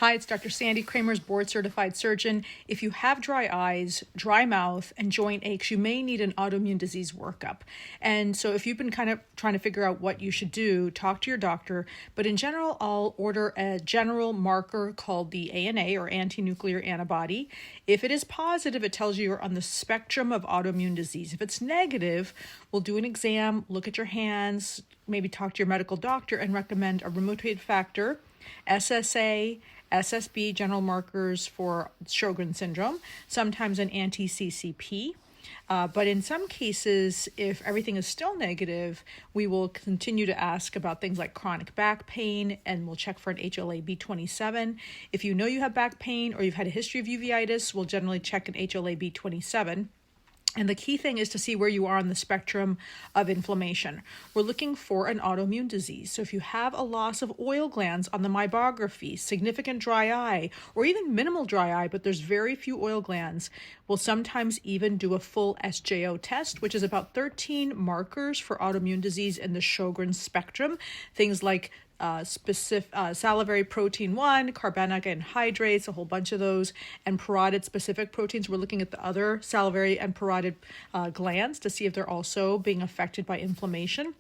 Hi, it's Dr. Sandy Kramer's board certified surgeon. If you have dry eyes, dry mouth, and joint aches, you may need an autoimmune disease workup. And so if you've been kind of trying to figure out what you should do, talk to your doctor. But in general, I'll order a general marker called the ANA or anti-nuclear antibody. If it is positive, it tells you you're on the spectrum of autoimmune disease. If it's negative, we'll do an exam, look at your hands, maybe talk to your medical doctor and recommend a rheumatoid factor, SSA, SSB, general markers for Sjögren syndrome, sometimes an anti-CCP. But in some cases, if everything is still negative, we will continue to ask about things like chronic back pain, and we'll check for an HLA-B27. If you know you have back pain or you've had a history of uveitis, we'll generally check an HLA-B27. And the key thing is to see where you are on the spectrum of inflammation. We're looking for an autoimmune disease. So if you have a loss of oil glands on the meibography, significant dry eye, or even minimal dry eye, but there's very few oil glands, we'll sometimes even do a full SJO test, which is about 13 markers for autoimmune disease in the Sjögren spectrum. Things like salivary protein 1, carbonic anhydrase, a whole bunch of those, and parotid specific proteins. We're looking at the other salivary and parotid glands to see if they're also being affected by inflammation.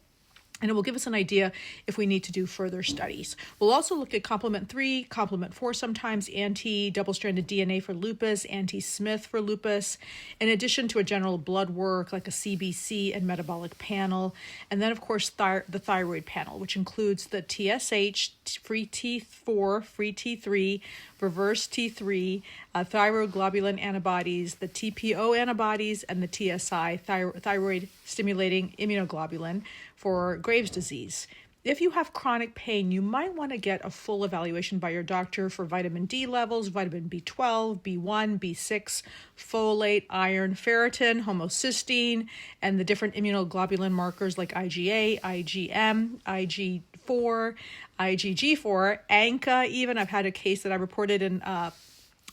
And it will give us an idea if we need to do further studies. We'll also look at complement 3, complement 4 sometimes, anti-double-stranded DNA for lupus, anti-Smith for lupus, in addition to a general blood work like a CBC and metabolic panel. And then, of course, the thyroid panel, which includes the TSH, free T4, free T3, reverse T3, thyroid globulin antibodies, the TPO antibodies, and the TSI, thyroid stimulating immunoglobulin for Graves' disease. If you have chronic pain, you might want to get a full evaluation by your doctor for vitamin D levels, vitamin B12, B1, B6, folate, iron, ferritin, homocysteine, and the different immunoglobulin markers like IgA, IgM, IG4, IgG4, ANCA even. I've had a case that I reported in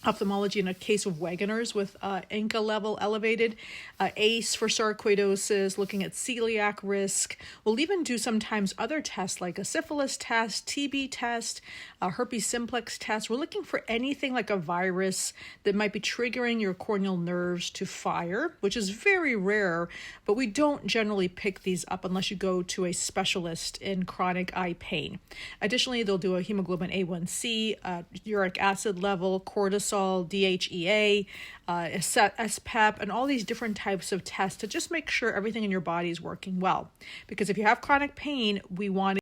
ophthalmology in a case of Wegener's with ANCA level elevated, ACE for sarcoidosis, looking at celiac risk. We'll even do sometimes other tests like a syphilis test, TB test, a herpes simplex test. We're looking for anything like a virus that might be triggering your corneal nerves to fire, which is very rare, but we don't generally pick these up unless you go to a specialist in chronic eye pain. Additionally, they'll do a hemoglobin A1C, uric acid level, cortisol, DHEA, SPEP, and all these different types of tests to just make sure everything in your body is working well. Because if you have chronic pain, we want